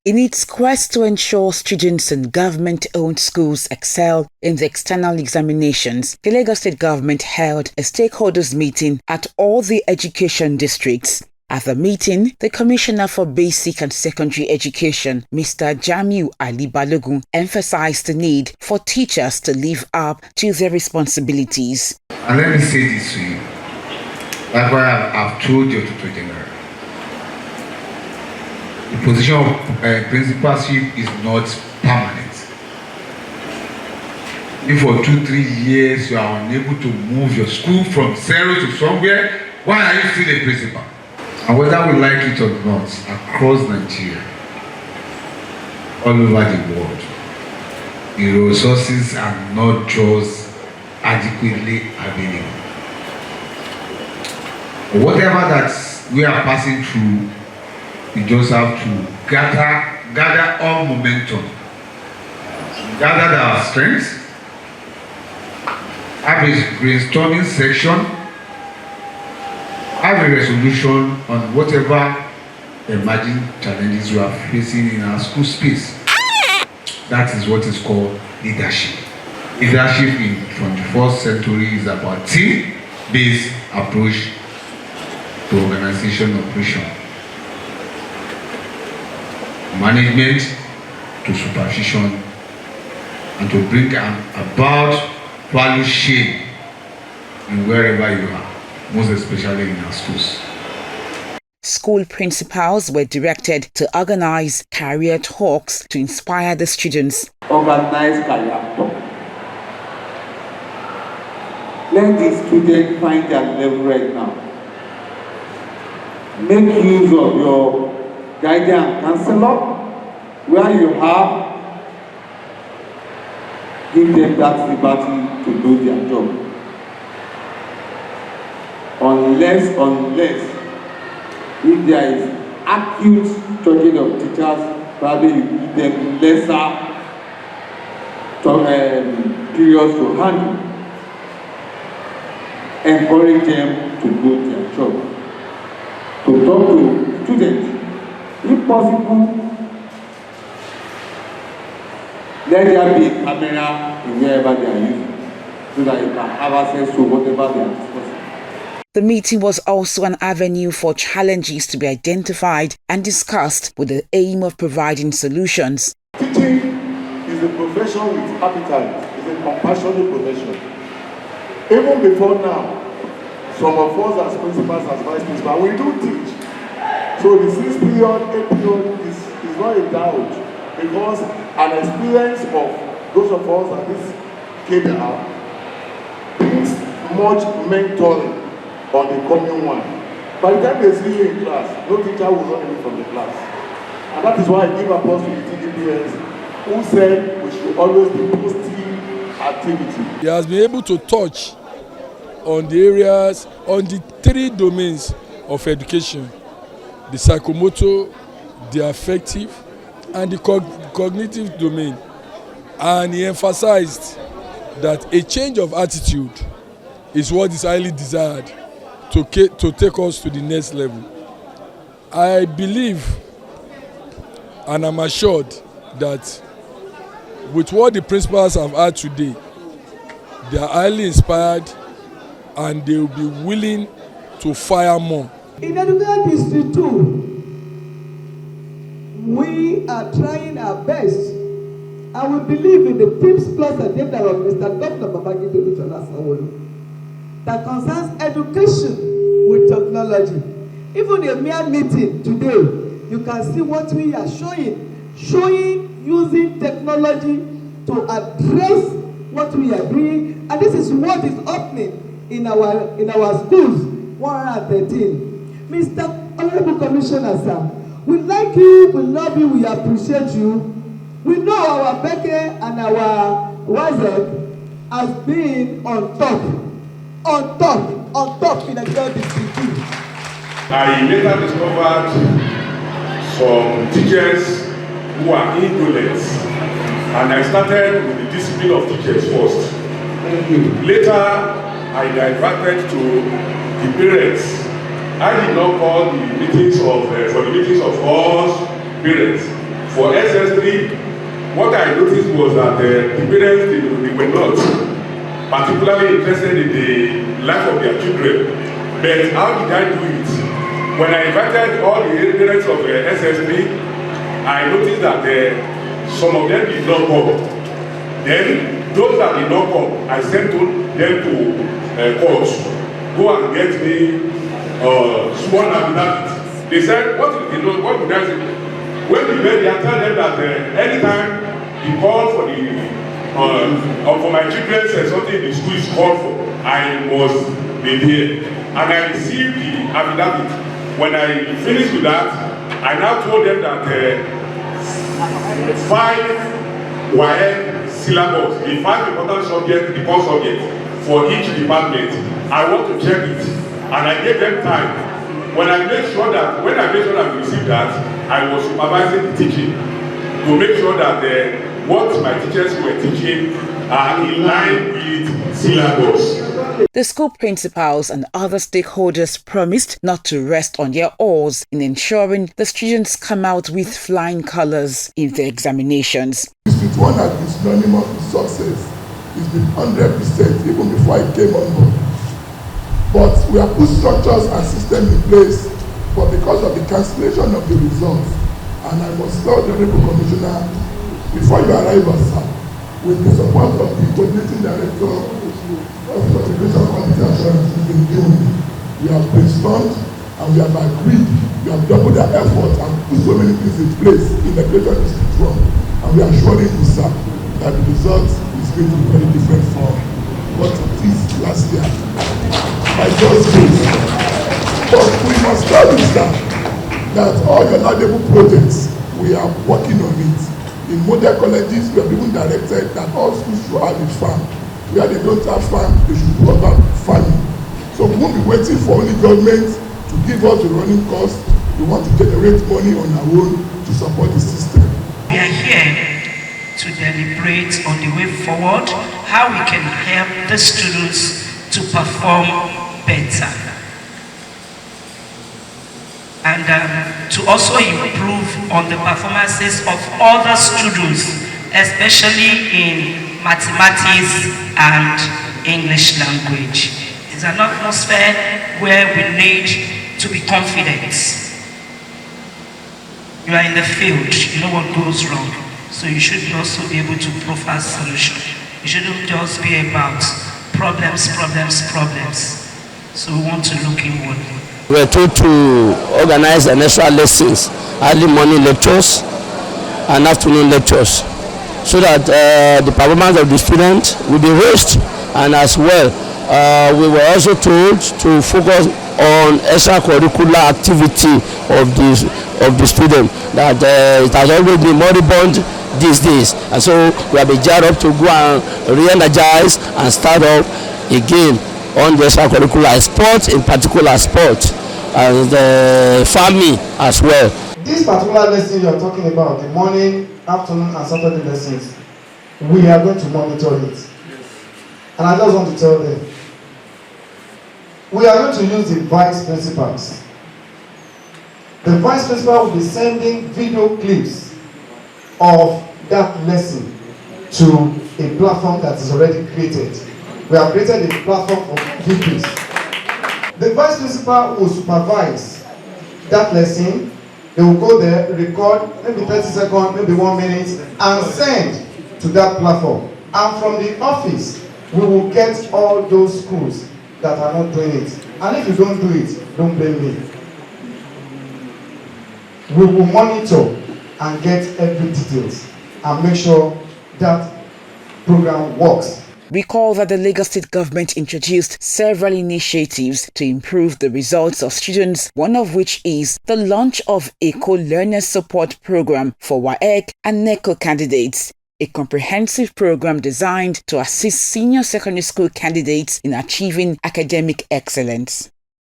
In its quest to ensure students in government-owned schools excel in the external examinations, the Lagos State government held a stakeholders meeting at all the education districts. At the meeting, the Commissioner for Basic and Secondary Education, Mr. Jamiu Ali Balogun, emphasized the need for teachers to live up to their responsibilities. And let me say this to you, like what I've told you to General. The position of principalship is not permanent. If for 2-3 years you are unable to move your school from zero to somewhere, why are you still a principal? And whether we like it or not, across Nigeria, all over the world, the resources are not just adequately available. Whatever that we are passing through, we just have to gather all momentum, gather our strengths, have a brainstorming section, have a resolution on whatever emerging challenges we are facing in our school space. That is what is called leadership. Leadership in 21st century is about team-based approach to organization operation. Management to supervision, and to bring about value sharing in wherever you are, most especially in our schools. School principals were directed to organize career talks to inspire the students. Organize career talk. Let the students find their level right now. Make use of your guidance counselor, where you have, give them that liberty to do their job. Unless if there is acute shortage of teachers, probably you give them lesser periods to handle. Encourage them to do their job. To talk to students. If possible, let there be a camera in wherever they are using, so that you can have access to whatever they are discussing. The meeting was also an avenue for challenges to be identified and discussed with the aim of providing solutions. Teaching is a profession with appetite. It's a compassionate profession. Even before now, some of us as principals, as vice principals, we do teach. So the 6th period, 8th period is not a doubt, because an experience of those of us at this cadre brings much mentoring on the coming one. By the time they see you in class, no teacher will run away from the class. And that is why I give applause to the TDPS, who said we should always be positive activity. He has been able to touch on the areas, on the 3 domains of education: the psychomotor, the affective, and the cognitive domain. And he emphasized that a change of attitude is what is highly desired to take us to the next level. I believe and I'm assured that with what the principals have had today, they are highly inspired and they will be willing to fire more. In Education District 2, we are trying our best, and we believe in the PIPS Plus agenda of Mr. Dr. Babajide Olusola Sanwo-Olu that concerns education with technology. Even a mere meeting today, you can see what we are showing using technology to address what we are doing, and this is what is happening in our schools. 113. Mr. Honorable Commissioner, sir, we like you, we love you, we appreciate you. We know our Beke and our WASEC has been on top in the Education District 2. I later discovered some teachers who are indolent, and I started with the discipline of teachers first. Later, I diverted to the parents. I did not call the meetings of for the meetings of all parents For SS3, what I noticed was that the parents they were not particularly interested in the life of their children. But how did I do it? When I invited all the parents of SS3, I noticed that some of them did not come. Then those that did not come, I sent them to court. Go and get me sworn affidavit. They said, what did I say? When we met, I tell them that anytime you call for the for my children and something the school is called for, I must be there. And I received the affidavit. When I finished with that, I now told them that 5 YF syllabus, the 5 important subjects, the core subjects for each department. I want to check it, and I gave them time. When I made sure that we received that, I was supervising the teaching to make sure that what my teachers were teaching are in line with syllabus. The school principals and other stakeholders promised not to rest on their oars in ensuring the students come out with flying colors in the examinations. District 1 has been synonymous with success. It's been 100% even before I came on board. But we have put structures and systems in place, but because of the cancellation of the results, and I must tell the Honorable Commissioner, before you arrive at SAP, with the support of the coordinating director of the Education Quality Assurance we've been doing, we have brainstormed and we have agreed, we have doubled their effort and put so many things in place in the Education District 1, and we are assuring you, sir, that the result is going to be very different from what it is last year. By God's grace. But we must tell you, sir, that all your laudable projects, we are working on it. In model colleges, we have even directed that all schools should have a farm. Where they don't have farm, they should do about farming. So we won't be waiting for only government to give us the running costs. We want to generate money on our own to support the system. We are here to deliberate on the way forward, how we can help the students to perform better. And to also improve on the performances of other students, especially in mathematics and English language. It's an atmosphere where we need to be confident. You are in the field, you know what goes wrong, so you should also be able to provide solutions. It shouldn't just be about problems. So we want to look inward. We were told to organize an extra lessons, early morning lectures and afternoon lectures, so that the performance of the student will be raised. And as well, we were also told to focus on extracurricular activity of the student, that it has always been moribund these days, and so we have been geared up to go and re-energize and start off again on the extracurricular sport, in particular sport, and farming as well. This particular lesson you are talking about, the morning, afternoon and Saturday lessons, we are going to monitor it. And I just want to tell them, we are going to use the vice principals. The vice principal will be sending video clips of that lesson to a platform that is already created. We have created a platform of videos. The vice principal will supervise that lesson. They will go there, record maybe 30 seconds, maybe 1 minute, and send to that platform. And from the office, we will get all those schools that are not doing it. And if you don't do it, don't blame me. We will monitor and get every details and make sure that program works. Recall that the Lagos State government introduced several initiatives to improve the results of students, one of which is the launch of a co-learner support program for WAEC and NECO candidates, a comprehensive program designed to assist senior secondary school candidates in achieving academic excellence.